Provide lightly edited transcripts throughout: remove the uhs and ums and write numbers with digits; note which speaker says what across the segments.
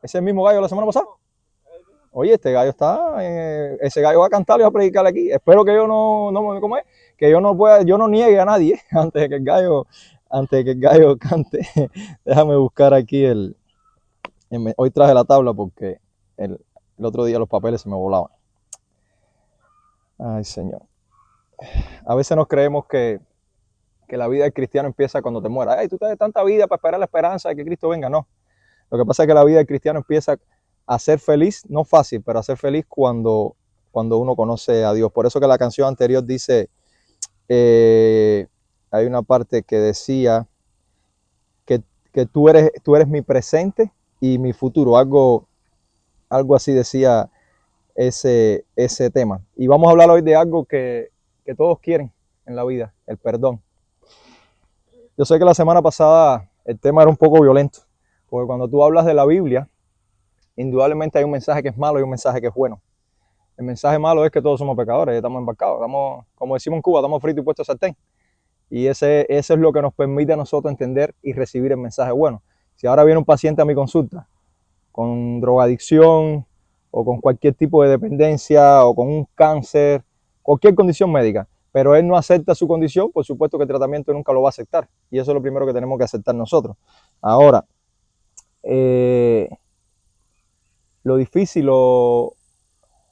Speaker 1: ¿Ese es el mismo gallo de la semana pasada? Oye, este gallo está, ese gallo va a cantar y va a predicar aquí. Espero que yo ¿cómo es? Que yo no pueda, yo no niegue a nadie antes de que el gallo cante. Déjame buscar aquí hoy traje la tabla porque el otro día los papeles se me volaban. Ay, Señor. A veces nos creemos que la vida del cristiano empieza cuando te mueras. Ay, tú tienes tanta vida para esperar la esperanza de que Cristo venga. No. Lo que pasa es que la vida del cristiano empieza a ser feliz, no fácil, pero a ser feliz cuando uno conoce a Dios. Por eso que la canción anterior dice, hay una parte que decía que tú eres mi presente y mi futuro. Algo así decía ese tema. Y vamos a hablar hoy de algo que todos quieren en la vida, el perdón. Yo sé que la semana pasada el tema era un poco violento, porque cuando tú hablas de la Biblia, indudablemente hay un mensaje que es malo y un mensaje que es bueno. El mensaje malo es que todos somos pecadores, estamos embarcados, como decimos en Cuba, estamos fritos y puestos a sartén. Y ese es lo que nos permite a nosotros entender y recibir el mensaje bueno. Si ahora viene un paciente a mi consulta con drogadicción o con cualquier tipo de dependencia o con un cáncer, cualquier condición médica, pero él no acepta su condición, por supuesto que el tratamiento nunca lo va a aceptar. Y eso es lo primero que tenemos que aceptar nosotros. Ahora, lo difícil o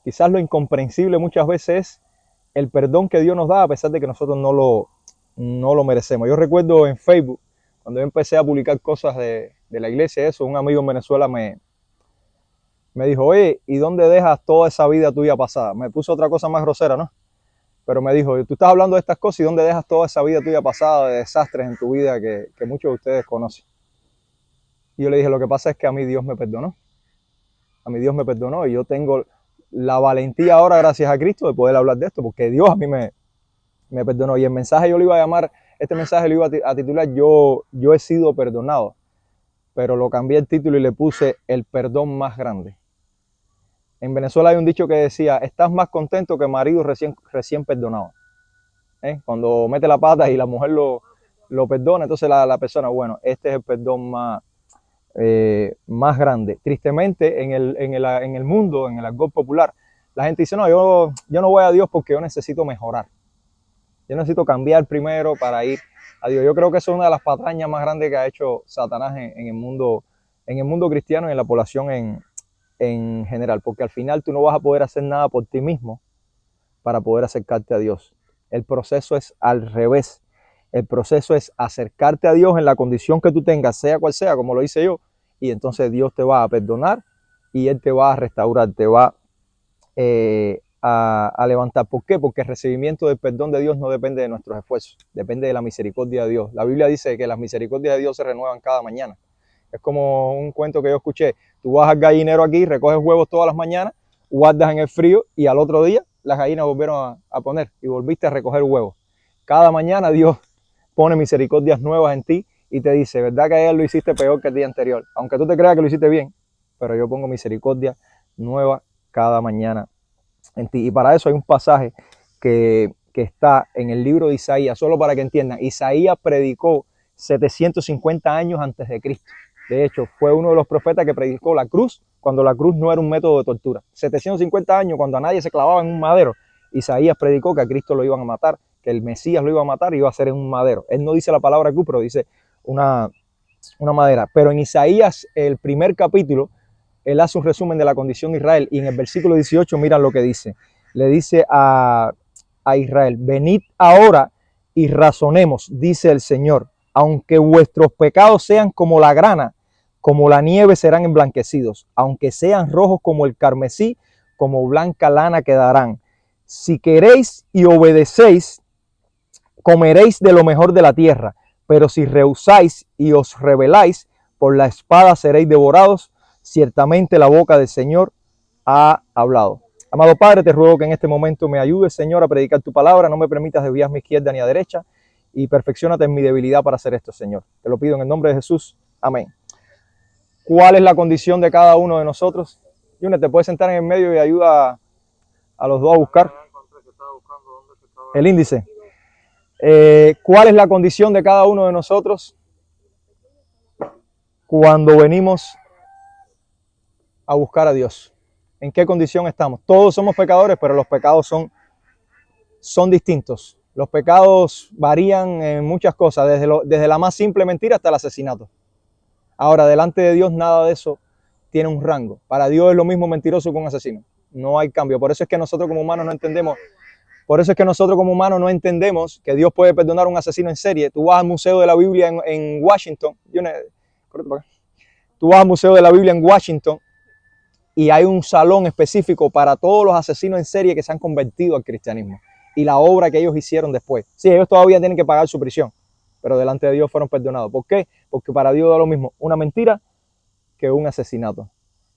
Speaker 1: quizás lo incomprensible muchas veces es el perdón que Dios nos da a pesar de que nosotros no lo merecemos. Yo recuerdo en Facebook, cuando yo empecé a publicar cosas de la iglesia, eso, un amigo en Venezuela me dijo, oye, ¿y dónde dejas toda esa vida tuya pasada? Me puso otra cosa más grosera, ¿no? Pero me dijo, tú estás hablando de estas cosas y ¿dónde dejas toda esa vida tuya pasada de desastres en tu vida que muchos de ustedes conocen? Y yo le dije, lo que pasa es que a mí Dios me perdonó. A mí Dios me perdonó y yo tengo la valentía ahora, gracias a Cristo, de poder hablar de esto, porque Dios a mí me perdonó. Y el mensaje yo lo iba a llamar, este mensaje lo iba a titular, yo he sido perdonado. Pero lo cambié el título y le puse el perdón más grande. En Venezuela hay un dicho que decía, estás más contento que marido recién perdonado. Cuando mete la pata y la mujer lo perdona, entonces la persona, bueno, este es el perdón más grande. Tristemente, en el mundo, en el argot popular, la gente dice, no, yo no voy a Dios porque yo necesito mejorar. Yo necesito cambiar primero para ir a Dios. Yo creo que eso es una de las patrañas más grandes que ha hecho Satanás en el mundo cristiano y en la población en general, porque al final tú no vas a poder hacer nada por ti mismo para poder acercarte a Dios. El proceso es al revés. El proceso es acercarte a Dios en la condición que tú tengas, sea cual sea, como lo hice yo, y entonces Dios te va a perdonar y Él te va a restaurar, te va a levantar. ¿Por qué? Porque el recibimiento del perdón de Dios no depende de nuestros esfuerzos, depende de la misericordia de Dios. La Biblia dice que las misericordias de Dios se renuevan cada mañana. Es como un cuento que yo escuché. Tú vas al gallinero aquí, recoges huevos todas las mañanas, guardas en el frío y al otro día las gallinas volvieron a poner y volviste a recoger huevos. Cada mañana Dios pone misericordias nuevas en ti y te dice, ¿verdad que ayer lo hiciste peor que el día anterior? Aunque tú te creas que lo hiciste bien, pero yo pongo misericordia nueva cada mañana en ti. Y para eso hay un pasaje que está en el libro de Isaías, solo para que entiendan. Isaías predicó 750 años antes de Cristo. De hecho, fue uno de los profetas que predicó la cruz cuando la cruz no era un método de tortura. 750 años cuando a nadie se clavaba en un madero. Isaías predicó que a Cristo lo iban a matar, que el Mesías lo iba a matar y iba a ser en un madero. Él no dice la palabra cruz, pero dice una madera. Pero en Isaías, el primer capítulo, él hace un resumen de la condición de Israel y en el versículo 18 miran lo que dice. Le dice a Israel, venid ahora y razonemos, dice el Señor, aunque vuestros pecados sean como la grana, como la nieve serán emblanquecidos, aunque sean rojos como el carmesí, como blanca lana quedarán. Si queréis y obedecéis, comeréis de lo mejor de la tierra, pero si rehusáis y os rebeláis, por la espada seréis devorados. Ciertamente la boca del Señor ha hablado. Amado Padre, te ruego que en este momento me ayudes, Señor, a predicar tu palabra. No me permitas desviar mi izquierda ni a derecha y perfecciónate en mi debilidad para hacer esto, Señor. Te lo pido en el nombre de Jesús. Amén. ¿Cuál es la condición de cada uno de nosotros? Junior, te puedes sentar en el medio y ayuda a los dos a buscar el índice. ¿Cuál es la condición de cada uno de nosotros cuando venimos a buscar a Dios. ¿En qué condición estamos? Todos somos pecadores, pero los pecados son distintos. Los pecados varían en muchas cosas, desde la más simple mentira hasta el asesinato. Ahora, delante de Dios nada de eso tiene un rango. Para Dios es lo mismo mentiroso que un asesino. No hay cambio. Por eso es que nosotros como humanos no entendemos. Por eso es que nosotros como humanos no entendemos que Dios puede perdonar a un asesino en serie. Tú vas al Museo de la Biblia en Washington. Tú vas al Museo de la Biblia en Washington y hay un salón específico para todos los asesinos en serie que se han convertido al cristianismo y la obra que ellos hicieron después. Sí, ellos todavía tienen que pagar su prisión, pero delante de Dios fueron perdonados. ¿Por qué? Porque para Dios da lo mismo una mentira que un asesinato.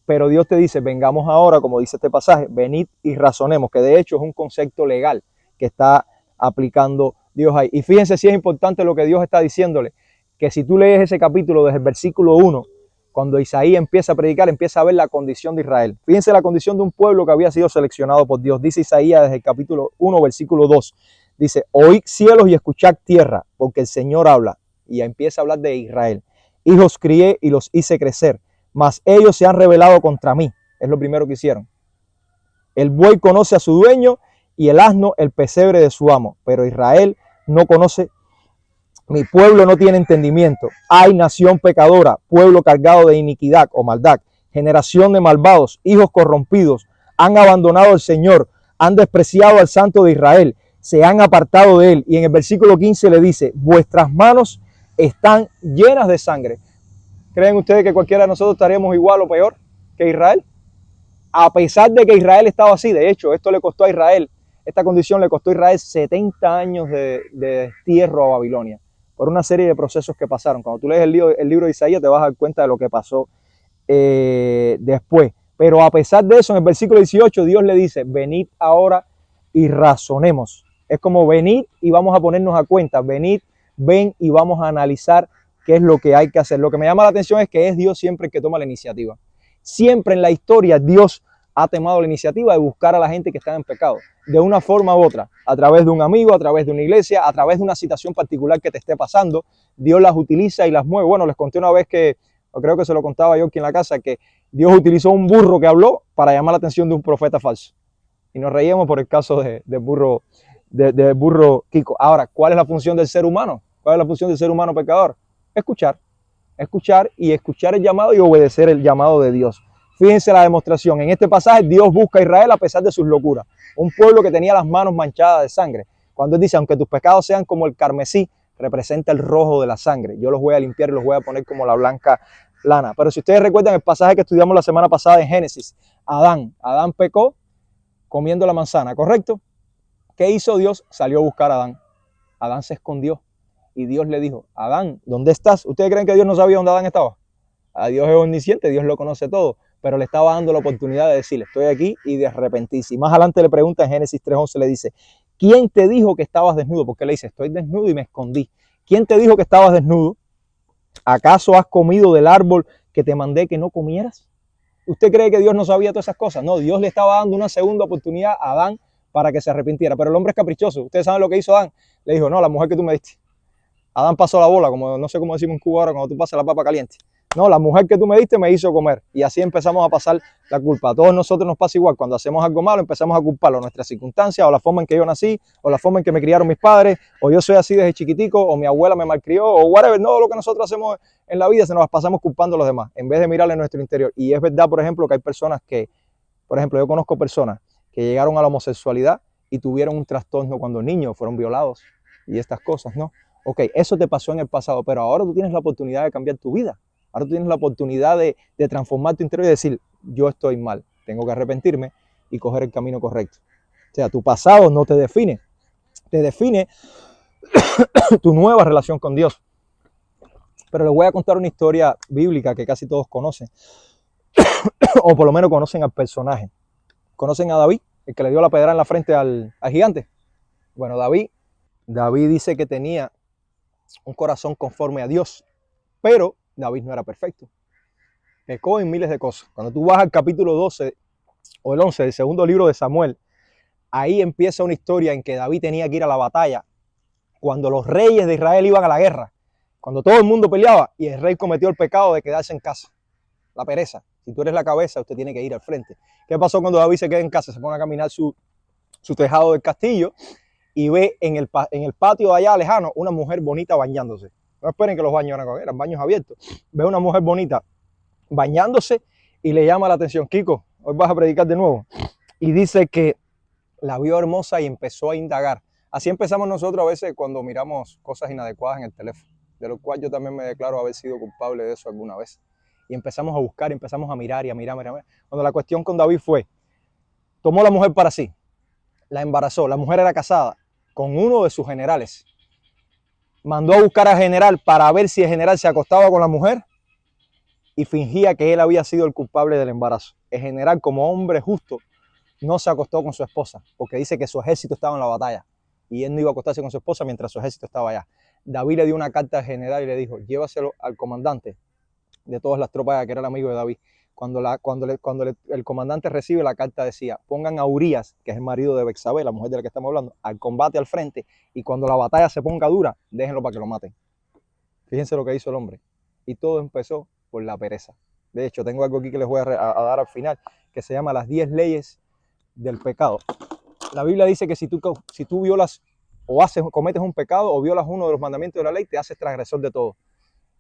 Speaker 1: Pero Dios te dice, vengamos ahora, como dice este pasaje, venid y razonemos, que de hecho es un concepto legal que está aplicando Dios ahí. Y fíjense si es importante lo que Dios está diciéndole, que si tú lees ese capítulo desde el versículo 1, cuando Isaías empieza a predicar, empieza a ver la condición de Israel. Fíjense la condición de un pueblo que había sido seleccionado por Dios. Dice Isaías desde el capítulo 1, versículo 2. Dice, oíd cielos y escuchad tierra, porque el Señor habla. Y empieza a hablar de Israel. Hijos crié y los hice crecer, mas ellos se han rebelado contra mí. Es lo primero que hicieron. El buey conoce a su dueño y el asno el pesebre de su amo, pero Israel no conoce. Mi pueblo no tiene entendimiento. Hay nación pecadora, pueblo cargado de iniquidad o maldad, generación de malvados, hijos corrompidos. Han abandonado al Señor, han despreciado al Santo de Israel, se han apartado de él. Y en el versículo 15 le dice, vuestras manos están llenas de sangre. ¿Creen ustedes que cualquiera de nosotros estaríamos igual o peor que Israel? A pesar de que Israel estaba así, de hecho, esto le costó a Israel, esta condición le costó a Israel 70 años de destierro a Babilonia, por una serie de procesos que pasaron. Cuando tú lees el libro de Isaías te vas a dar cuenta de lo que pasó después. Pero a pesar de eso, en el versículo 18, Dios le dice, venid ahora y razonemos. Es como venid y vamos a ponernos a cuenta, venid, ven y vamos a analizar qué es lo que hay que hacer. Lo que me llama la atención es que es Dios siempre el que toma la iniciativa. Siempre en la historia Dios ha tomado la iniciativa de buscar a la gente que está en pecado, de una forma u otra, a través de un amigo, a través de una iglesia, a través de una situación particular que te esté pasando. Dios las utiliza y las mueve. Bueno, les conté una vez que, o creo que se lo contaba yo aquí en la casa, que Dios utilizó un burro que habló para llamar la atención de un profeta falso. Y nos reíamos por el caso de burro Kiko. Ahora, ¿cuál es la función del ser humano? ¿Cuál es la función del ser humano pecador? Escuchar el llamado y obedecer el llamado de Dios. Fíjense la demostración. En este pasaje Dios busca a Israel a pesar de sus locuras. Un pueblo que tenía las manos manchadas de sangre. Cuando Él dice, aunque tus pecados sean como el carmesí, representa el rojo de la sangre. Yo los voy a limpiar y los voy a poner como la blanca lana. Pero si ustedes recuerdan el pasaje que estudiamos la semana pasada en Génesis, Adán pecó comiendo la manzana, ¿correcto? ¿Qué hizo Dios? Salió a buscar a Adán. Adán se escondió. Y Dios le dijo, Adán, ¿dónde estás? ¿Ustedes creen que Dios no sabía dónde Adán estaba? A Dios es omnisciente, Dios lo conoce todo, pero le estaba dando la oportunidad de decirle, estoy aquí, y de arrepentirse. Y más adelante le pregunta en Génesis 3:11, le dice, ¿quién te dijo que estabas desnudo? Porque le dice, estoy desnudo y me escondí. ¿Quién te dijo que estabas desnudo? ¿Acaso has comido del árbol que te mandé que no comieras? ¿Usted cree que Dios no sabía todas esas cosas? No, Dios le estaba dando una segunda oportunidad a Adán para que se arrepintiera, pero el hombre es caprichoso. ¿Ustedes saben lo que hizo Adán? Le dijo, no, la mujer que tú me diste. Adán pasó la bola, como no sé cómo decimos en Cuba ahora cuando tú pasas la papa caliente. No, la mujer que tú me diste me hizo comer. Y así empezamos a pasar la culpa. A todos nosotros nos pasa igual. Cuando hacemos algo malo empezamos a culparlo. Nuestras circunstancias, o la forma en que yo nací, o la forma en que me criaron mis padres, o yo soy así desde chiquitico, o mi abuela me malcrió, o whatever. No, lo que nosotros hacemos en la vida se nos pasamos culpando a los demás, en vez de mirarle en nuestro interior. Y es verdad, por ejemplo, que hay personas que, por ejemplo, yo conozco personas que llegaron a la homosexualidad y tuvieron un trastorno cuando niños, fueron violados y estas cosas, ¿no? Ok, eso te pasó en el pasado, pero ahora tú tienes la oportunidad de cambiar tu vida. Ahora tú tienes la oportunidad de transformar tu interior y decir, yo estoy mal, tengo que arrepentirme y coger el camino correcto. O sea, tu pasado no te define tu nueva relación con Dios. Pero les voy a contar una historia bíblica que casi todos conocen, o por lo menos conocen al personaje. ¿Conocen a David, el que le dio la pedra en la frente al gigante? Bueno, David dice que tenía un corazón conforme a Dios, pero David no era perfecto. Pecó en miles de cosas. Cuando tú vas al capítulo 12 o el 11 del segundo libro de Samuel, ahí empieza una historia en que David tenía que ir a la batalla cuando los reyes de Israel iban a la guerra, cuando todo el mundo peleaba y el rey cometió el pecado de quedarse en casa, la pereza. Si tú eres la cabeza, usted tiene que ir al frente. ¿Qué pasó cuando David se queda en casa? Se pone a caminar su tejado del castillo y ve en el patio de allá lejano una mujer bonita bañándose. No esperen que los baños eran baños abiertos. Ve una mujer bonita bañándose y le llama la atención. Kiko, hoy vas a predicar de nuevo. Y dice que la vio hermosa y empezó a indagar. Así empezamos nosotros a veces cuando miramos cosas inadecuadas en el teléfono, de lo cual yo también me declaro haber sido culpable de eso alguna vez. Y empezamos a buscar, empezamos a mirar y a mirar. Cuando la cuestión con David fue, tomó la mujer para sí, la embarazó. La mujer era casada con uno de sus generales. Mandó a buscar al general para ver si el general se acostaba con la mujer y fingía que él había sido el culpable del embarazo. El general, como hombre justo, no se acostó con su esposa porque dice que su ejército estaba en la batalla y él no iba a acostarse con su esposa mientras su ejército estaba allá. David le dio una carta al general y le dijo, llévaselo al comandante de todas las tropas, que era el amigo de David. Cuando el comandante recibe la carta decía, pongan a Urías, que es el marido de Betsabé, la mujer de la que estamos hablando, al combate al frente, y cuando la batalla se ponga dura, déjenlo para que lo maten. Fíjense lo que hizo el hombre. Y todo empezó por la pereza. De hecho, tengo algo aquí que les voy a dar al final, que se llama las 10 leyes del pecado. La Biblia dice que si tú violas o cometes un pecado o violas uno de los mandamientos de la ley, te haces transgresor de todo.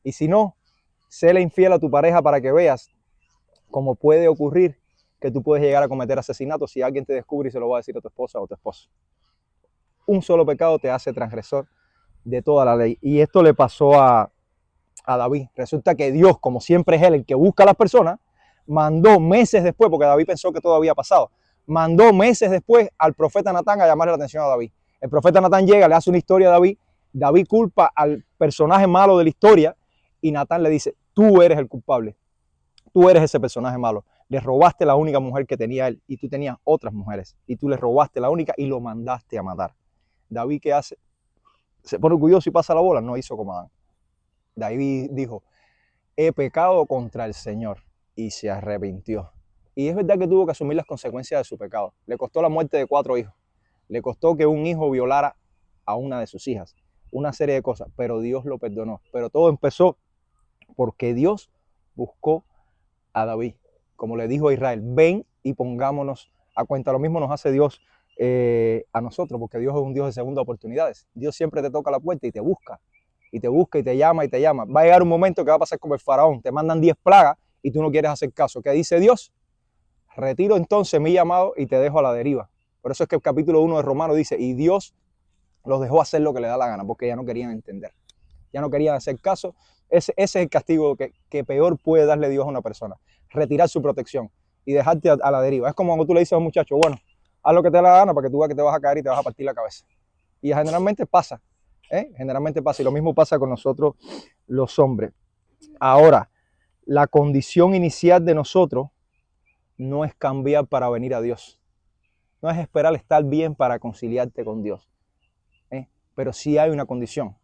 Speaker 1: Y si no, séle infiel a tu pareja para que veas cómo puede ocurrir que tú puedes llegar a cometer asesinato si alguien te descubre y se lo va a decir a tu esposa o a tu esposo. Un solo pecado te hace transgresor de toda la ley. Y esto le pasó a David. Resulta que Dios, como siempre es él el que busca a las personas, mandó meses después, porque David pensó que todo había pasado, mandó meses después al profeta Natán a llamarle la atención a David. El profeta Natán llega, le hace una historia a David, David culpa al personaje malo de la historia y Natán le dice, tú eres el culpable, tú eres ese personaje malo, le robaste la única mujer que tenía él y tú tenías otras mujeres y tú le robaste la única y lo mandaste a matar. David, ¿qué hace? Se pone orgulloso y pasa la bola, no hizo como Adán. David dijo, he pecado contra el Señor y se arrepintió. Y es verdad que tuvo que asumir las consecuencias de su pecado. Le costó la muerte de 4 hijos. Le costó que un hijo violara a una de sus hijas. Una serie de cosas, pero Dios lo perdonó. Pero todo empezó porque Dios buscó a David. Como le dijo a Israel, ven y pongámonos a cuenta. Lo mismo nos hace Dios a nosotros, porque Dios es un Dios de segunda oportunidades. Dios siempre te toca la puerta y te busca. Y te busca y te llama y te llama. Va a llegar un momento que va a pasar como el faraón. Te mandan 10 plagas y tú no quieres hacer caso. ¿Qué dice Dios? Retiro entonces mi llamado y te dejo a la deriva. Por eso es que el capítulo 1 de Romanos dice, y Dios los dejó hacer lo que le da la gana, porque ya no querían entender. Ya no querían hacer caso. Ese es el castigo que peor puede darle Dios a una persona. Retirar su protección y dejarte a la deriva. Es como cuando tú le dices a un muchacho, bueno, haz lo que te dé la gana para que tú veas que te vas a caer y te vas a partir la cabeza. Y generalmente pasa. Generalmente pasa. Y lo mismo pasa con nosotros los hombres. Ahora, la condición inicial de nosotros no es cambiar para venir a Dios. No es esperar estar bien para conciliarte con Dios. Pero sí hay una condición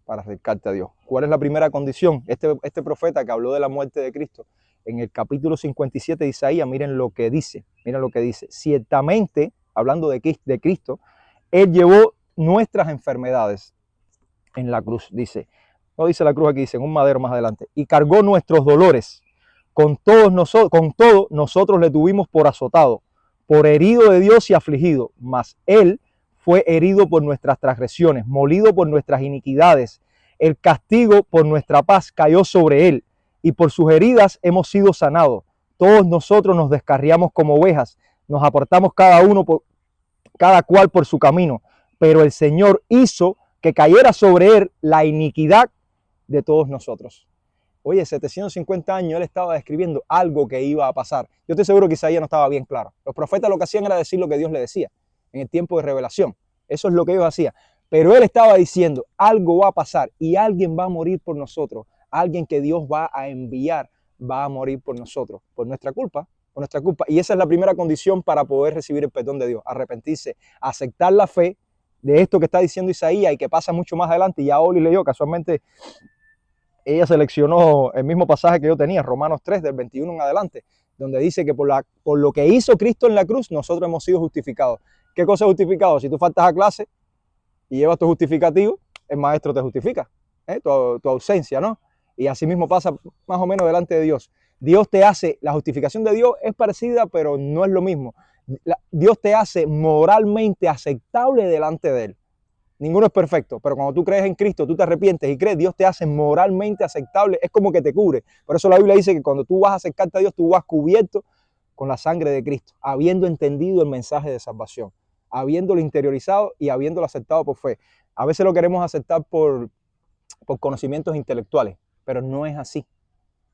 Speaker 1: para acercarte a Dios. ¿Cuál es la primera condición? Este profeta que habló de la muerte de Cristo, en el capítulo 57 de Isaías, miren lo que dice. Miren lo que dice. Ciertamente, hablando de Cristo, Él llevó nuestras enfermedades en la cruz, dice. No dice la cruz aquí, dice en un madero más adelante. Y cargó nuestros dolores. Con todo nosotros le tuvimos por azotado, por herido de Dios y afligido. Mas Él fue herido por nuestras transgresiones, molido por nuestras iniquidades. El castigo por nuestra paz cayó sobre Él, y por sus heridas hemos sido sanados. Todos nosotros nos descarriamos como ovejas, nos apartamos cada cual por su camino, pero el Señor hizo que cayera sobre Él la iniquidad de todos nosotros. Oye, 750 años Él estaba describiendo algo que iba a pasar. Yo estoy seguro que Isaías no estaba bien claro. Los profetas lo que hacían era decir lo que Dios le decía en el tiempo de revelación. Eso es lo que ellos hacían. Pero Él estaba diciendo, algo va a pasar y alguien va a morir por nosotros. Alguien que Dios va a enviar va a morir por nosotros, por nuestra culpa. Por nuestra culpa. Y esa es la primera condición para poder recibir el perdón de Dios. Arrepentirse, aceptar la fe de esto que está diciendo Isaías y que pasa mucho más adelante. Y ya Oli leyó, casualmente ella seleccionó el mismo pasaje que yo tenía, Romanos 3, del 21 en adelante, donde dice que por lo que hizo Cristo en la cruz, nosotros hemos sido justificados. ¿Qué cosa es justificado? Si tú faltas a clase y llevas tu justificativo, el maestro te justifica, tu ausencia, ¿no? Y así mismo pasa más o menos delante de Dios. Dios te hace, la justificación de Dios es parecida, pero no es lo mismo. Dios te hace moralmente aceptable delante de Él. Ninguno es perfecto, pero cuando tú crees en Cristo, tú te arrepientes y crees, Dios te hace moralmente aceptable, es como que te cubre. Por eso la Biblia dice que cuando tú vas a acercarte a Dios, tú vas cubierto con la sangre de Cristo, habiendo entendido el mensaje de salvación, habiéndolo interiorizado y habiéndolo aceptado por fe. A veces lo queremos aceptar por conocimientos intelectuales, pero no es así.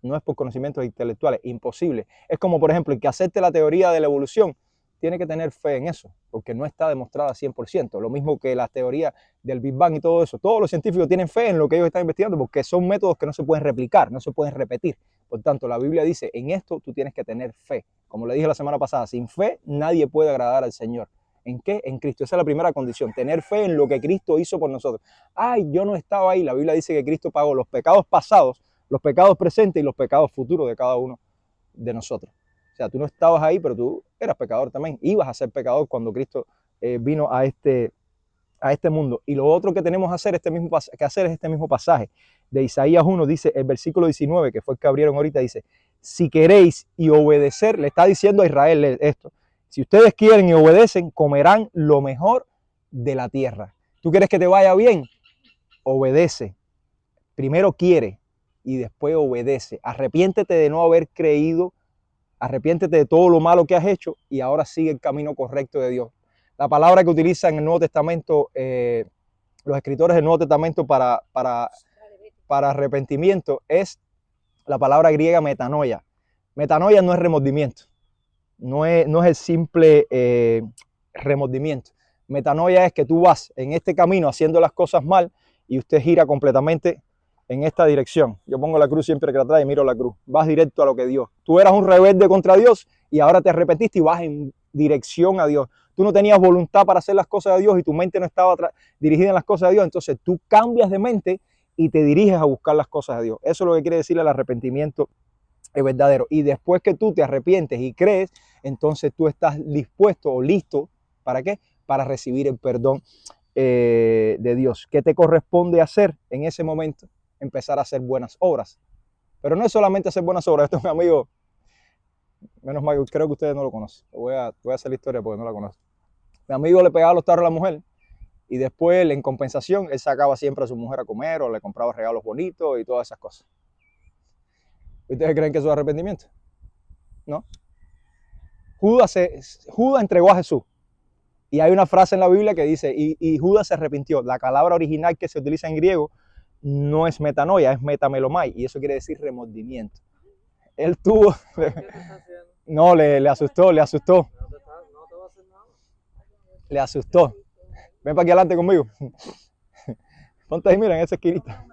Speaker 1: No es por conocimientos intelectuales, imposible. Es como, por ejemplo, el que acepte la teoría de la evolución, tiene que tener fe en eso, porque no está demostrada 100%. Lo mismo que la teoría del Big Bang y todo eso. Todos los científicos tienen fe en lo que ellos están investigando, porque son métodos que no se pueden replicar, no se pueden repetir. Por tanto, la Biblia dice, en esto tú tienes que tener fe. Como le dije la semana pasada, sin fe nadie puede agradar al Señor. ¿En qué? En Cristo. Esa es la primera condición, tener fe en lo que Cristo hizo por nosotros. Ay, yo no estaba ahí. La Biblia dice que Cristo pagó los pecados pasados, los pecados presentes y los pecados futuros de cada uno de nosotros. O sea, tú no estabas ahí, pero tú eras pecador también. Ibas a ser pecador cuando Cristo vino a este mundo. Y lo otro que tenemos que hacer, es este mismo pasaje de Isaías 1, dice el versículo 19, que fue el que abrieron ahorita, dice, si queréis y obedecer, le está diciendo a Israel esto, si ustedes quieren y obedecen, comerán lo mejor de la tierra. ¿Tú quieres que te vaya bien? Obedece. Primero quiere y después obedece. Arrepiéntete de no haber creído, arrepiéntete de todo lo malo que has hecho y ahora sigue el camino correcto de Dios. La palabra que utilizan en el Nuevo Testamento, los escritores del Nuevo Testamento para arrepentimiento es la palabra griega metanoia. Metanoia no es remordimiento, no es el simple remordimiento. Metanoia es que tú vas en este camino haciendo las cosas mal y usted gira completamente en esta dirección. Yo pongo la cruz siempre que la traigo y miro la cruz. Vas directo a lo que Dios. Tú eras un rebelde contra Dios y ahora te arrepentiste y vas en dirección a Dios. Tú no tenías voluntad para hacer las cosas de Dios y tu mente no estaba dirigida en las cosas de Dios. Entonces tú cambias de mente y te diriges a buscar las cosas de Dios. Eso es lo que quiere decir el arrepentimiento verdadero. Y después que tú te arrepientes y crees, entonces tú estás dispuesto o listo, ¿para qué? Para recibir el perdón de Dios. ¿Qué te corresponde hacer en ese momento? Empezar a hacer buenas obras. Pero no es solamente hacer buenas obras. Esto es un amigo, menos mal, creo que ustedes no lo conocen. Voy a hacer la historia porque no la conozco. Mi amigo le pegaba los tarros a la mujer y después, en compensación, él sacaba siempre a su mujer a comer o le compraba regalos bonitos y todas esas cosas. ¿Ustedes creen que eso es arrepentimiento? No. Judas entregó a Jesús. Y hay una frase en la Biblia que dice, y Judas se arrepintió. La palabra original que se utiliza en griego no es metanoia, es metamelomai. Y eso quiere decir remordimiento. Él tuvo... No, le asustó. Le asustó. Ven para aquí adelante conmigo. Ponte ahí, mira, en esa esquinita.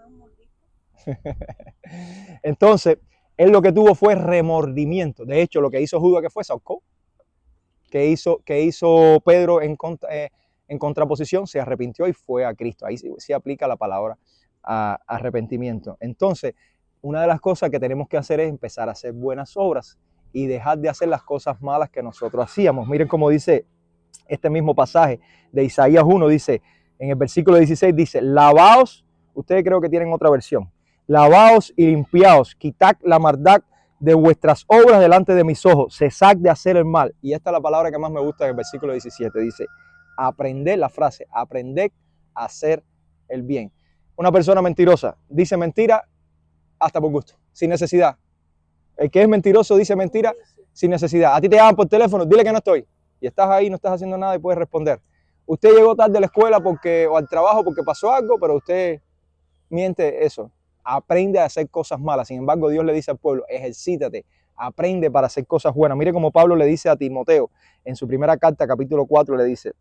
Speaker 1: Entonces, él lo que tuvo fue remordimiento. De hecho, lo que hizo Judas, que fue, se ahorcó. Que hizo Pedro en contraposición, se arrepintió y fue a Cristo. Ahí sí aplica la palabra arrepentimiento. Entonces, una de las cosas que tenemos que hacer es empezar a hacer buenas obras y dejar de hacer las cosas malas que nosotros hacíamos. Miren cómo dice este mismo pasaje de Isaías 1, dice, en el versículo 16, dice, lavaos, ustedes creo que tienen otra versión, lavaos y limpiaos, quitad la maldad de vuestras obras delante de mis ojos, cesad de hacer el mal. Y esta es la palabra que más me gusta en el versículo 17, dice, aprended, la frase, aprended a hacer el bien. Una persona mentirosa dice mentira hasta por gusto, sin necesidad. El que es mentiroso dice mentira sin necesidad. A ti te llaman por teléfono, dile que no estoy. Y estás ahí, no estás haciendo nada y puedes responder. Usted llegó tarde a la escuela o al trabajo porque pasó algo, pero usted miente eso. Aprende a hacer cosas malas. Sin embargo, Dios le dice al pueblo, ejercítate, aprende para hacer cosas buenas. Mire cómo Pablo le dice a Timoteo, en su primera carta, capítulo 4, le dice,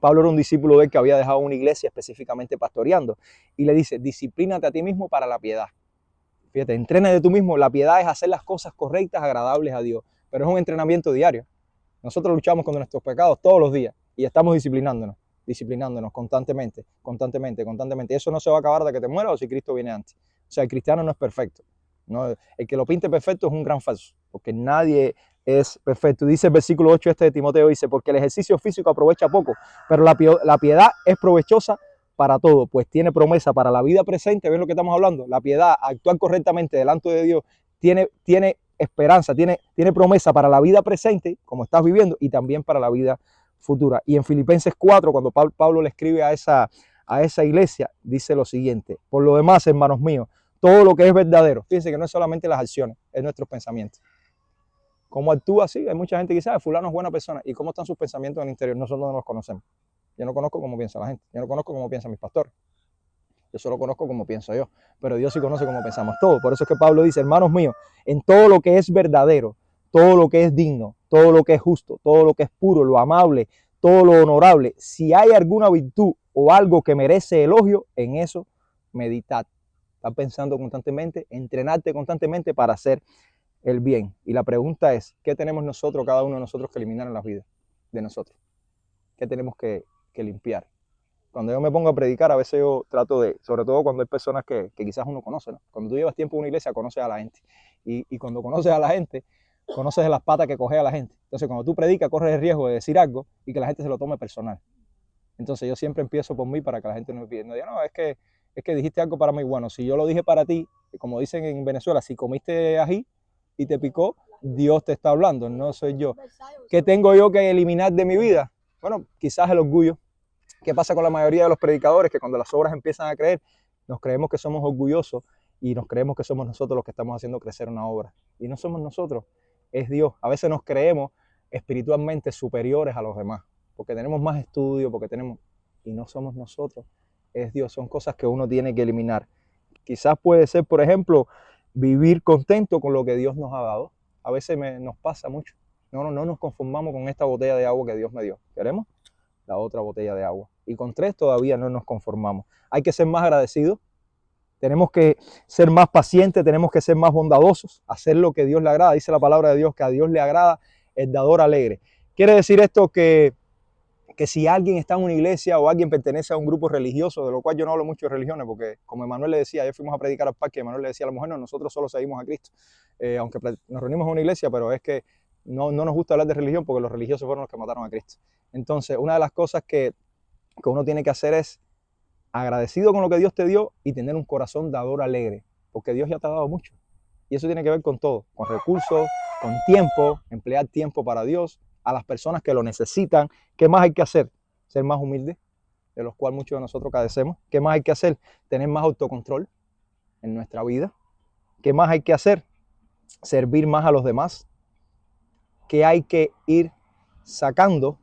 Speaker 1: Pablo era un discípulo de él que había dejado una iglesia específicamente pastoreando, y le dice, disciplínate a ti mismo para la piedad. Fíjate, entrena de tú mismo. La piedad es hacer las cosas correctas, agradables a Dios, pero es un entrenamiento diario. Nosotros luchamos contra nuestros pecados todos los días y estamos disciplinándonos constantemente. Eso no se va a acabar de que te mueras o si Cristo viene antes. O sea, el cristiano no es perfecto. ¿No? El que lo pinte perfecto es un gran falso, porque nadie es perfecto. Dice el versículo 8 de Timoteo, dice, porque el ejercicio físico aprovecha poco, pero la piedad es provechosa para todo, pues tiene promesa para la vida presente. ¿Ven lo que estamos hablando? La piedad, actuar correctamente delante de Dios, tiene esperanza, tiene promesa para la vida presente, como estás viviendo, y también para la vida futura. Y en Filipenses 4, cuando Pablo le escribe a esa iglesia, dice lo siguiente: por lo demás, hermanos míos, todo lo que es verdadero, fíjense que no es solamente las acciones, es nuestros pensamientos. ¿Cómo actúa así? Hay mucha gente que sabe, fulano es buena persona. ¿Y cómo están sus pensamientos en el interior? Nosotros no los conocemos. Yo no conozco cómo piensa la gente. Yo no conozco cómo piensan mis pastores. Yo solo conozco cómo pienso yo. Pero Dios sí conoce cómo pensamos todos. Por eso es que Pablo dice: hermanos míos, en todo lo que es verdadero, todo lo que es digno, todo lo que es justo, todo lo que es puro, lo amable, todo lo honorable, si hay alguna virtud o algo que merece elogio, en eso meditad. Estás pensando constantemente, entrenarte constantemente para hacer el bien. Y la pregunta es: ¿qué tenemos nosotros, cada uno de nosotros, que eliminar en las vidas de nosotros? ¿Qué tenemos que limpiar? Cuando yo me pongo a predicar, a veces yo trato de, sobre todo cuando hay personas que quizás uno conoce, ¿no? Cuando tú llevas tiempo en una iglesia, conoces a la gente. Y cuando conoces a la gente, conoces de las patas que coge a la gente. Entonces, cuando tú predicas, corres el riesgo de decir algo y que la gente se lo tome personal. Entonces, yo siempre empiezo por mí para que la gente no me pida. No diga: no, es que dijiste algo para mí. Bueno, si yo lo dije para ti, como dicen en Venezuela, si comiste ají y te picó, Dios te está hablando, no soy yo. ¿Qué tengo yo que eliminar de mi vida? Bueno, quizás el orgullo. ¿Qué pasa con la mayoría de los predicadores? Que cuando las obras empiezan a creer, nos creemos que somos orgullosos y nos creemos que somos nosotros los que estamos haciendo crecer una obra. Y no somos nosotros, es Dios. A veces nos creemos espiritualmente superiores a los demás, porque tenemos más estudio, porque tenemos... Y no somos nosotros, es Dios. Son cosas que uno tiene que eliminar. Quizás puede ser, por ejemplo, vivir contento con lo que Dios nos ha dado. A veces nos pasa mucho. No nos conformamos con esta botella de agua que Dios me dio. ¿Queremos la otra botella de agua? Y con 3 todavía no nos conformamos. Hay que ser más agradecidos. Tenemos que ser más pacientes, tenemos que ser más bondadosos, hacer lo que Dios le agrada. Dice la palabra de Dios que a Dios le agrada el dador alegre. Quiere decir esto que si alguien está en una iglesia o alguien pertenece a un grupo religioso, de lo cual yo no hablo mucho de religiones, porque como Emanuel le decía, ayer fuimos a predicar al parque, Emanuel le decía a la mujer: no, nosotros solo seguimos a Cristo, aunque nos reunimos en una iglesia, pero es que no nos gusta hablar de religión porque los religiosos fueron los que mataron a Cristo. Entonces, una de las cosas que uno tiene que hacer es agradecido con lo que Dios te dio y tener un corazón dador alegre, porque Dios ya te ha dado mucho. Y eso tiene que ver con todo, con recursos, con tiempo, emplear tiempo para Dios, a las personas que lo necesitan. ¿Qué más hay que hacer? Ser más humilde, de los cuales muchos de nosotros cadecemos. ¿Qué más hay que hacer? Tener más autocontrol en nuestra vida. ¿Qué más hay que hacer? Servir más a los demás. ¿Qué hay que ir sacando?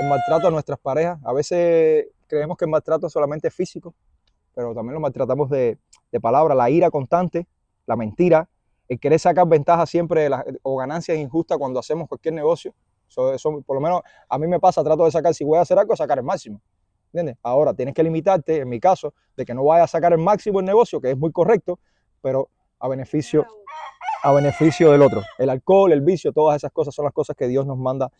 Speaker 1: El maltrato a nuestras parejas. A veces creemos que el maltrato es solamente físico, pero también lo maltratamos de palabra. La ira constante, la mentira, el querer sacar ventaja siempre o ganancias injustas cuando hacemos cualquier negocio. Eso por lo menos a mí me pasa, trato de sacar, si voy a hacer algo, sacar el máximo. ¿Entiendes? Ahora tienes que limitarte, en mi caso, de que no vayas a sacar el máximo el negocio, que es muy correcto, pero a beneficio del otro. El alcohol, el vicio, todas esas cosas son las cosas que Dios nos manda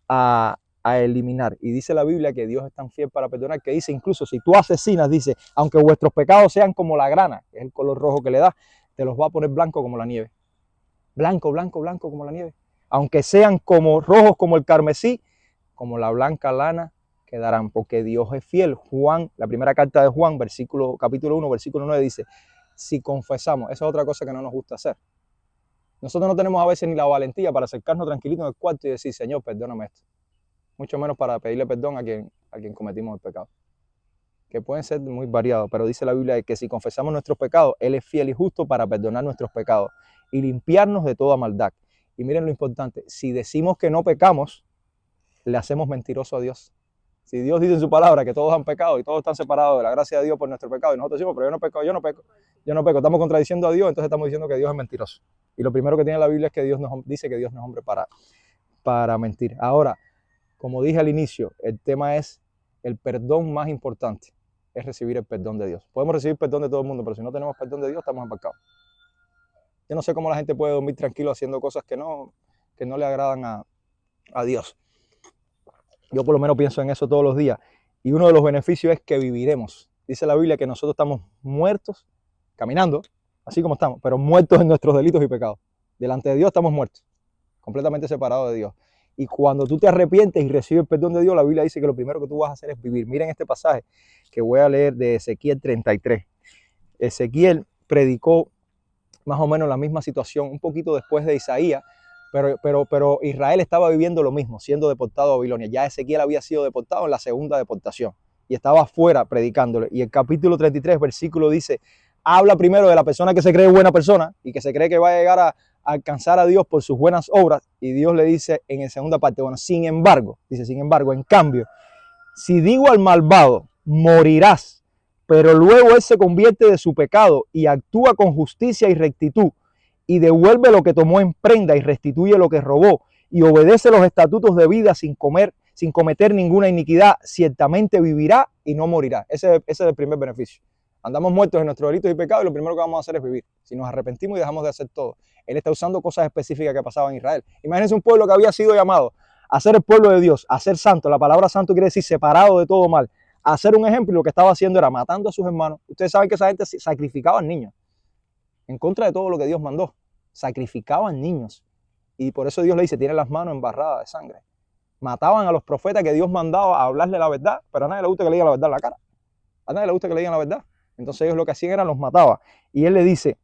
Speaker 1: a eliminar. Y dice la Biblia que Dios es tan fiel para perdonar, que dice incluso si tú asesinas, dice, aunque vuestros pecados sean como la grana, que es el color rojo que le da, te los va a poner blanco como la nieve. Blanco, blanco, blanco como la nieve. Aunque sean como rojos como el carmesí, como la blanca lana quedarán, porque Dios es fiel. Juan, la primera carta de Juan, capítulo 1, versículo 9 dice: si confesamos, esa es otra cosa que no nos gusta hacer. Nosotros no tenemos a veces ni la valentía para acercarnos tranquilito en el cuarto y decir: Señor, perdóname esto. Mucho menos para pedirle perdón a quien cometimos el pecado, que pueden ser muy variados, pero dice la Biblia que si confesamos nuestros pecados, Él es fiel y justo para perdonar nuestros pecados y limpiarnos de toda maldad. Y miren lo importante: si decimos que no pecamos, le hacemos mentiroso a Dios. Si Dios dice en su palabra que todos han pecado y todos están separados de la gracia de Dios por nuestro pecado, y nosotros decimos: pero yo no peco, estamos contradiciendo a Dios, entonces estamos diciendo que Dios es mentiroso. Y lo primero que tiene la Biblia es que Dios nos dice que Dios no es hombre para mentir. Ahora, como dije al inicio, el tema es el perdón más importante, es recibir el perdón de Dios. Podemos recibir perdón de todo el mundo, pero si no tenemos perdón de Dios, estamos embarcados. Yo no sé cómo la gente puede dormir tranquilo haciendo cosas que no le agradan a Dios. Yo por lo menos pienso en eso todos los días. Y uno de los beneficios es que viviremos. Dice la Biblia que nosotros estamos muertos, caminando, así como estamos, pero muertos en nuestros delitos y pecados. Delante de Dios estamos muertos, completamente separados de Dios. Y cuando tú te arrepientes y recibes el perdón de Dios, la Biblia dice que lo primero que tú vas a hacer es vivir. Miren este pasaje que voy a leer de Ezequiel 33. Ezequiel predicó más o menos la misma situación, un poquito después de Isaías, pero Israel estaba viviendo lo mismo, siendo deportado a Babilonia. Ya Ezequiel había sido deportado en la segunda deportación y estaba afuera predicándole. Y el capítulo 33, versículo dice, habla primero de la persona que se cree buena persona y que se cree que va a llegar a alcanzar a Dios por sus buenas obras. Y Dios le dice en la segunda parte, bueno, sin embargo, en cambio, si digo al malvado, morirás, pero luego él se convierte de su pecado y actúa con justicia y rectitud y devuelve lo que tomó en prenda y restituye lo que robó y obedece los estatutos de vida sin cometer ninguna iniquidad, ciertamente vivirá y no morirá. Ese es el primer beneficio. Andamos muertos en nuestros delitos y pecados y lo primero que vamos a hacer es vivir. Si nos arrepentimos y dejamos de hacer todo. Él está usando cosas específicas que pasaban en Israel. Imagínense un pueblo que había sido llamado a ser el pueblo de Dios, a ser santo. La palabra santo quiere decir separado de todo mal. A ser un ejemplo, y lo que estaba haciendo era matando a sus hermanos. Ustedes saben que esa gente sacrificaba niños en contra de todo lo que Dios mandó. Sacrificaban niños. Y por eso Dios le dice, tiene las manos embarradas de sangre. Mataban a los profetas que Dios mandaba a hablarle la verdad, pero a nadie le gusta que le digan la verdad en la cara. A nadie le gusta que le digan la verdad. Entonces ellos lo que hacían era los mataba. Y él le dice,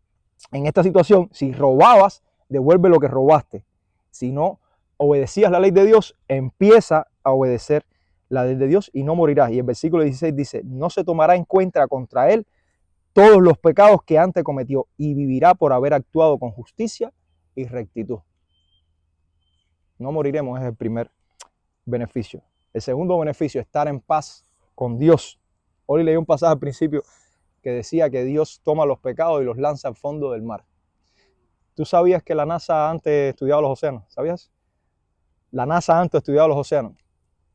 Speaker 1: en esta situación, si robabas, devuelve lo que robaste. Si no obedecías la ley de Dios, empieza a obedecer la ley de Dios y no morirás. Y el versículo 16 dice, no se tomará en cuenta contra él todos los pecados que antes cometió y vivirá por haber actuado con justicia y rectitud. No moriremos, es el primer beneficio. El segundo beneficio, estar en paz con Dios. Hoy leí un pasaje al principio que decía que Dios toma los pecados y los lanza al fondo del mar. ¿Tú sabías que la NASA antes estudiaba los océanos? ¿Sabías? La NASA antes estudiaba los océanos.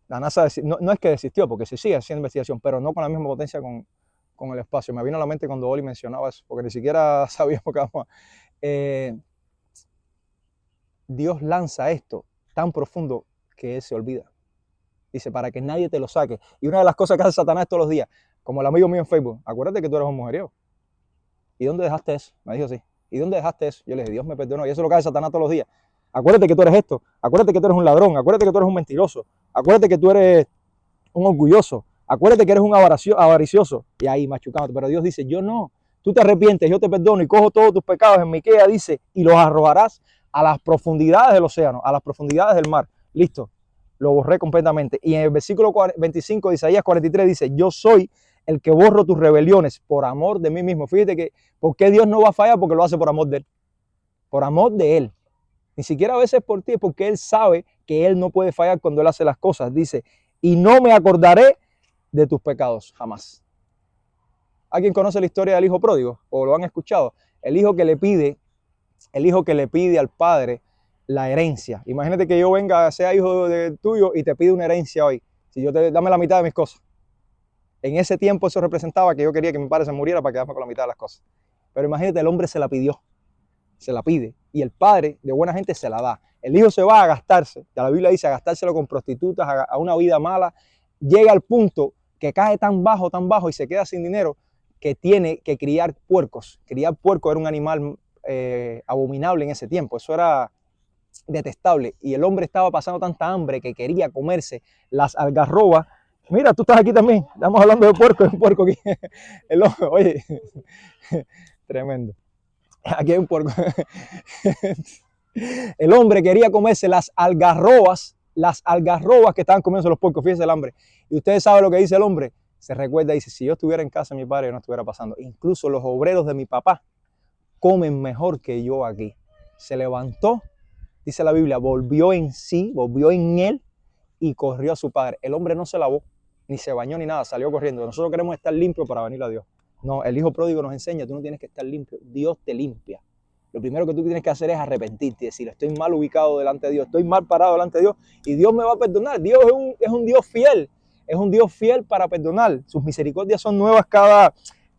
Speaker 1: La NASA no es que desistió, porque se sigue haciendo investigación, pero no con la misma potencia con el espacio. Me vino a la mente cuando Oli mencionaba eso, porque ni siquiera sabíamos que vamos a... Dios lanza esto tan profundo que él se olvida. Dice, para que nadie te lo saque. Y una de las cosas que hace Satanás todos los días, como el amigo mío en Facebook, acuérdate que tú eres un mujeriego. ¿Y dónde dejaste eso? Me dijo así. ¿Y dónde dejaste eso? Yo le dije, Dios me perdonó. Y eso es lo que hace Satanás todos los días. Acuérdate que tú eres esto. Acuérdate que tú eres un ladrón. Acuérdate que tú eres un mentiroso. Acuérdate que tú eres un orgulloso. Acuérdate que eres un avaricioso. Y ahí machucándote. Pero Dios dice, yo no. Tú te arrepientes, yo te perdono y cojo todos tus pecados. En Miquea dice, y los arrojarás a las profundidades del océano, a las profundidades del mar. Listo. Lo borré completamente. Y en el versículo 25 de Isaías 43 dice, yo soy el que borro tus rebeliones por amor de mí mismo. Fíjate que, ¿por qué Dios no va a fallar? Porque lo hace por amor de él. Por amor de él. Ni siquiera a veces por ti, porque él sabe que él no puede fallar cuando él hace las cosas. Dice, y no me acordaré de tus pecados jamás. ¿Alguien conoce la historia del hijo pródigo? ¿O lo han escuchado? El hijo que le pide al padre la herencia. Imagínate que yo venga, sea hijo tuyo y te pide una herencia hoy. Si yo dame la mitad de mis cosas. En ese tiempo eso representaba que yo quería que mi padre se muriera para quedarme con la mitad de las cosas. Pero imagínate, el hombre se la pidió. Se la pide. Y el padre, de buena gente, se la da. El hijo se va a gastarse. Ya la Biblia dice a gastárselo con prostitutas, a una vida mala. Llega al punto que cae tan bajo y se queda sin dinero que tiene que criar puercos. Criar puerco era un animal abominable en ese tiempo. Eso era detestable. Y el hombre estaba pasando tanta hambre que quería comerse las algarrobas. Mira, tú estás aquí también. Estamos hablando de puerco, es un puerco aquí. Oye, tremendo. Aquí hay un puerco. El hombre quería comerse las algarrobas que estaban comiendo los puercos. Fíjense el hambre. Y ustedes saben lo que dice el hombre. Se recuerda y dice, si yo estuviera en casa de mi padre, no estuviera pasando. Incluso los obreros de mi papá comen mejor que yo aquí. Se levantó, dice la Biblia, volvió en sí, volvió en él y corrió a su padre. El hombre no se lavó, ni se bañó, ni nada, salió corriendo. Nosotros queremos estar limpios para venir a Dios. No, el hijo pródigo nos enseña, tú no tienes que estar limpio, Dios te limpia. Lo primero que tú tienes que hacer es arrepentirte, decir, estoy mal ubicado delante de Dios, estoy mal parado delante de Dios y Dios me va a perdonar. Dios es un Dios fiel, es un Dios fiel para perdonar. Sus misericordias son nuevas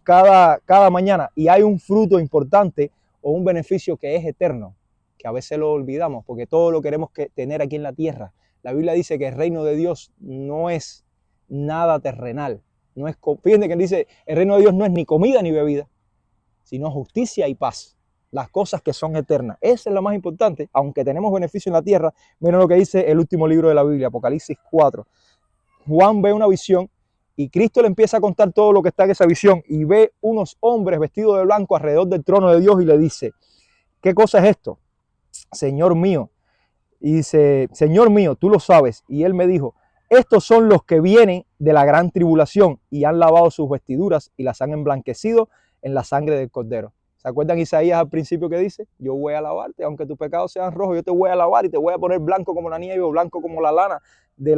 Speaker 1: cada mañana y hay un fruto importante o un beneficio que es eterno, que a veces lo olvidamos porque todo lo queremos tener aquí en la tierra. La Biblia dice que el reino de Dios no es nada terrenal. Fíjense que dice, el reino de Dios no es ni comida ni bebida, sino justicia y paz. Las cosas que son eternas. Esa es la más importante, aunque tenemos beneficio en la tierra. Miren lo que dice el último libro de la Biblia, Apocalipsis 4. Juan ve una visión Y Cristo le empieza a contar todo lo que está en esa visión y ve unos hombres vestidos de blanco alrededor del trono de Dios y le dice, ¿qué cosa es esto? Señor mío. Y dice, Señor mío, tú lo sabes. Y él me dijo, estos son los que vienen de la gran tribulación y han lavado sus vestiduras y las han emblanquecido en la sangre del Cordero. ¿Se acuerdan Isaías al principio que dice? Yo voy a lavarte, aunque tus pecados sean rojos, yo te voy a lavar y te voy a poner blanco como la nieve o blanco como la lana de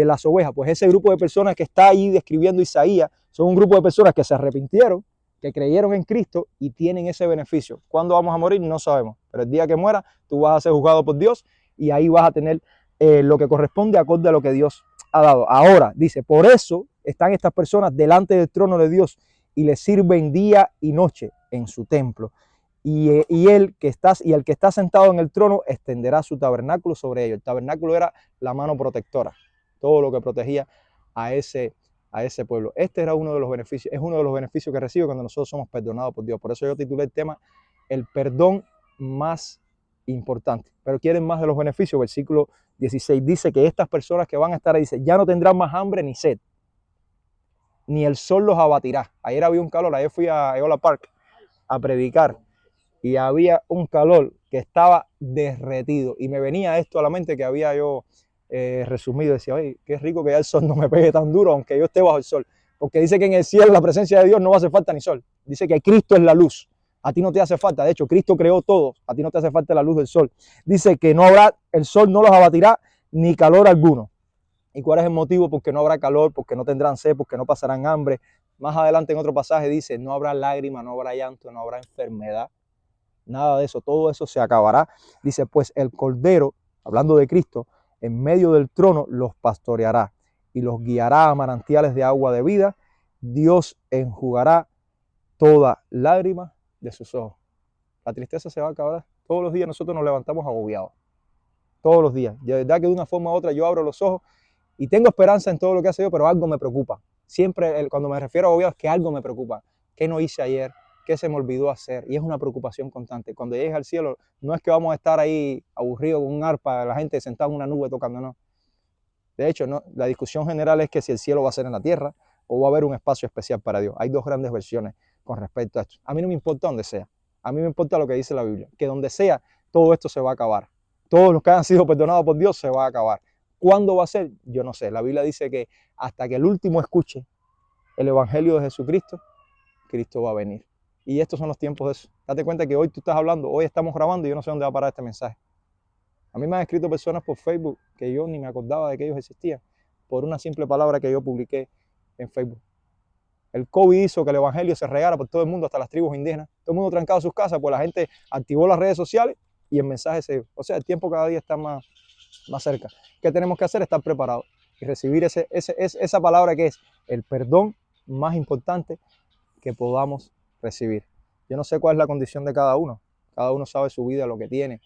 Speaker 1: las ovejas. Pues ese grupo de personas que está ahí describiendo Isaías son un grupo de personas que se arrepintieron, que creyeron en Cristo y tienen ese beneficio. ¿Cuándo vamos a morir? No sabemos. Pero el día que muera, tú vas a ser juzgado por Dios y ahí vas a tener lo que corresponde acorde a lo que Dios ha dado. Ahora, dice, por eso están estas personas delante del trono de Dios y le sirven día y noche en su templo. Y el que está sentado en el trono extenderá su tabernáculo sobre ellos. El tabernáculo era la mano protectora, todo lo que protegía a ese pueblo. Este era uno de los beneficios, es uno de los beneficios que recibe cuando nosotros somos perdonados por Dios. Por eso yo titulé el tema el perdón más importante. Pero quieren más de los beneficios. Versículo 16 dice que estas personas que van a estar ahí, dice, ya no tendrán más hambre ni sed, ni el sol los abatirá. Ayer había un calor, ayer fui a Eola Park a predicar y había un calor que estaba derretido y me venía esto a la mente que había yo resumido. Decía, oye, qué rico que ya el sol no me pegue tan duro aunque yo esté bajo el sol, porque dice que en el cielo la presencia de Dios no va a hacer falta ni sol. Dice que Cristo es la luz, a ti no te hace falta, de hecho Cristo creó todo, a ti no te hace falta la luz del sol. Dice que no habrá, el sol no los abatirá ni calor alguno. ¿Y cuál es el motivo? Porque no habrá calor, porque no tendrán sed, porque no pasarán hambre. Más adelante en otro pasaje dice, no habrá lágrima, no habrá llanto, no habrá enfermedad. Nada de eso, todo eso se acabará. Dice, pues el Cordero, hablando de Cristo, en medio del trono los pastoreará y los guiará a manantiales de agua de vida. Dios enjugará toda lágrima de sus ojos. La tristeza se va a acabar. Todos los días nosotros nos levantamos agobiados. Todos los días. De verdad que de una forma u otra yo abro los ojos y tengo esperanza en todo lo que hace yo, pero algo me preocupa. Siempre cuando me refiero a agobiado es que algo me preocupa. ¿Qué no hice ayer? ¿Qué se me olvidó hacer? Y es una preocupación constante. Cuando llegues al cielo, no es que vamos a estar ahí aburridos con un arpa, la gente sentada en una nube tocando, no. De hecho, no, la discusión general es que si el cielo va a ser en la tierra o va a haber un espacio especial para Dios. Hay dos grandes versiones con respecto a esto. A mí no me importa donde sea. A mí me importa lo que dice la Biblia. Que donde sea, todo esto se va a acabar. Todos los que han sido perdonados por Dios se va a acabar. ¿Cuándo va a ser? Yo no sé. La Biblia dice que hasta que el último escuche el Evangelio de Jesucristo, Cristo va a venir. Y estos son los tiempos de eso. Date cuenta que hoy tú estás hablando, hoy estamos grabando y yo no sé dónde va a parar este mensaje. A mí me han escrito personas por Facebook que yo ni me acordaba de que ellos existían por una simple palabra que yo publiqué en Facebook. El COVID hizo que el Evangelio se regara por todo el mundo, hasta las tribus indígenas. Todo el mundo trancado en sus casas, pues la gente activó las redes sociales y el mensaje se dio. O sea, el tiempo cada día está más cerca. ¿Qué tenemos que hacer? Estar preparados y recibir esa palabra que es el perdón más importante que podamos recibir. Yo no sé cuál es la condición de cada uno sabe su vida, lo que tiene,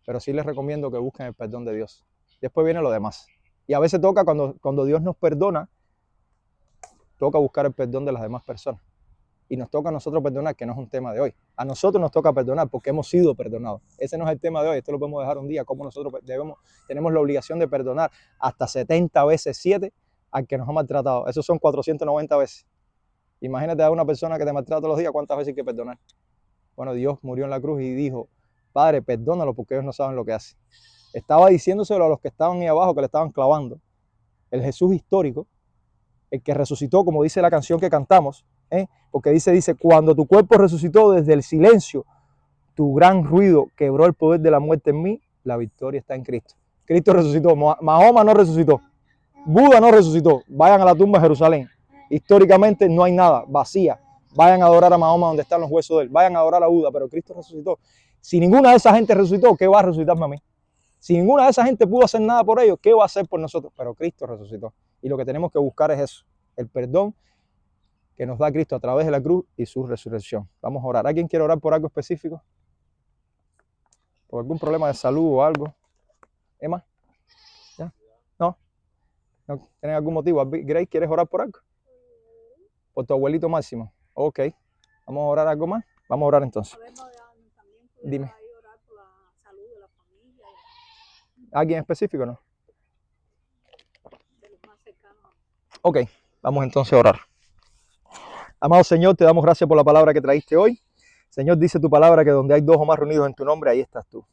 Speaker 1: pero sí les recomiendo que busquen el perdón de Dios. Después viene lo demás. Y a veces toca, cuando Dios nos perdona, toca buscar el perdón de las demás personas. Y nos toca a nosotros perdonar, que no es un tema de hoy. A nosotros nos toca perdonar porque hemos sido perdonados. Ese no es el tema de hoy, esto lo podemos dejar un día, como nosotros tenemos la obligación de perdonar hasta 70 veces 7 al que nos ha maltratado. Eso son 490 veces. Imagínate a una persona que te maltrata todos los días, ¿cuántas veces hay que perdonar? Bueno, Dios murió en la cruz y dijo, Padre, perdónalo porque ellos no saben lo que hacen. Estaba diciéndoselo a los que estaban ahí abajo, que le estaban clavando. El Jesús histórico, el que resucitó, como dice la canción que cantamos, porque dice, cuando tu cuerpo resucitó desde el silencio, tu gran ruido quebró el poder de la muerte en mí, la victoria está en Cristo. Cristo resucitó, Mahoma no resucitó, Buda no resucitó. Vayan a la tumba de Jerusalén. Históricamente no hay nada, vacía. Vayan a adorar a Mahoma donde están los huesos de él. Vayan a adorar a Buda, pero Cristo resucitó. Si ninguna de esa gente resucitó, ¿qué va a resucitarme a mí? Si ninguna de esa gente pudo hacer nada por ellos, ¿qué va a hacer por nosotros? Pero Cristo resucitó. Y lo que tenemos que buscar es eso, el perdón que nos da Cristo a través de la cruz y su resurrección. Vamos a orar. ¿Alguien quiere orar por algo específico? ¿Por algún problema de salud o algo? ¿Emma? ¿Ya? ¿No? ¿No tienen algún motivo? Grace, ¿quieres orar por algo? ¿Por tu abuelito Máximo? Ok. ¿Vamos a orar algo más? Vamos a orar entonces. Dime. ¿Alguien específico o no? Ok. Vamos entonces a orar. Amado Señor, te damos gracias por la palabra que traíste hoy. Señor, dice tu palabra que donde hay dos o más reunidos en tu nombre, ahí estás tú.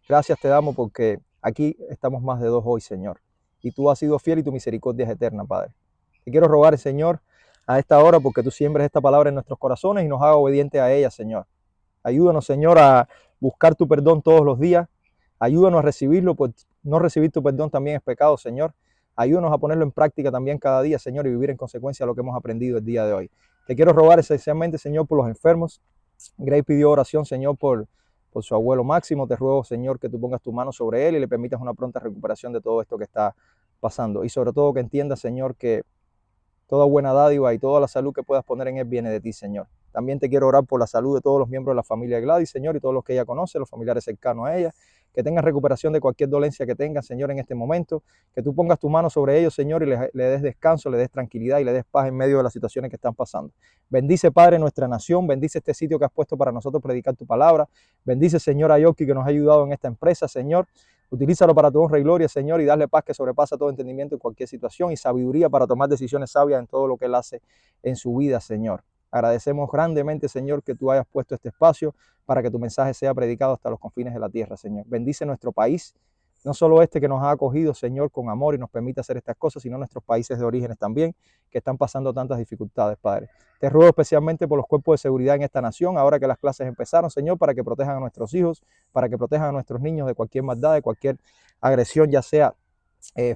Speaker 1: Gracias te damos porque aquí estamos más de dos hoy, Señor. Y tú has sido fiel y tu misericordia es eterna, Padre. Te quiero rogar, Señor, a esta hora porque tú siembres esta palabra en nuestros corazones y nos hagas obedientes a ella, Señor. Ayúdanos, Señor, a buscar tu perdón todos los días. Ayúdanos a recibirlo, pues no recibir tu perdón también es pecado, Señor. Ayúdanos a ponerlo en práctica también cada día, Señor, y vivir en consecuencia de lo que hemos aprendido el día de hoy. Te quiero rogar esencialmente, Señor, por los enfermos. Grace pidió oración, Señor, por su abuelo Máximo. Te ruego, Señor, que tú pongas tu mano sobre él y le permitas una pronta recuperación de todo esto que está pasando. Y sobre todo que entienda, Señor, que toda buena dádiva y toda la salud que puedas poner en él viene de ti, Señor. También te quiero orar por la salud de todos los miembros de la familia de Gladys, Señor, y todos los que ella conoce, los familiares cercanos a ella. Que tengan recuperación de cualquier dolencia que tengan, Señor, en este momento. Que tú pongas tu mano sobre ellos, Señor, y le des descanso, le des tranquilidad y le des paz en medio de las situaciones que están pasando. Bendice, Padre, nuestra nación. Bendice este sitio que has puesto para nosotros predicar tu palabra. Bendice, Señor, a Yoki que nos ha ayudado en esta empresa, Señor. Utilízalo para tu honra y gloria, Señor, y darle paz que sobrepasa todo entendimiento en cualquier situación y sabiduría para tomar decisiones sabias en todo lo que él hace en su vida, Señor. Agradecemos grandemente, Señor, que tú hayas puesto este espacio para que tu mensaje sea predicado hasta los confines de la tierra, Señor. Bendice nuestro país, no solo este que nos ha acogido, Señor, con amor y nos permite hacer estas cosas, sino nuestros países de orígenes también, que están pasando tantas dificultades, Padre. Te ruego especialmente por los cuerpos de seguridad en esta nación, ahora que las clases empezaron, Señor, para que protejan a nuestros hijos, para que protejan a nuestros niños de cualquier maldad, de cualquier agresión, ya sea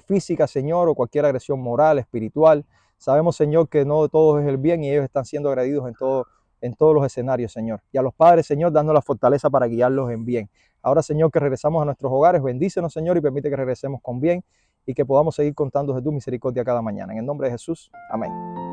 Speaker 1: física, Señor, o cualquier agresión moral, espiritual. Sabemos, Señor, que no de todos es el bien y ellos están siendo agredidos en todos los escenarios, Señor. Y a los padres, Señor, dando la fortaleza para guiarlos en bien. Ahora, Señor, que regresamos a nuestros hogares, bendícenos, Señor, y permite que regresemos con bien y que podamos seguir contando de tu misericordia cada mañana. En el nombre de Jesús, amén.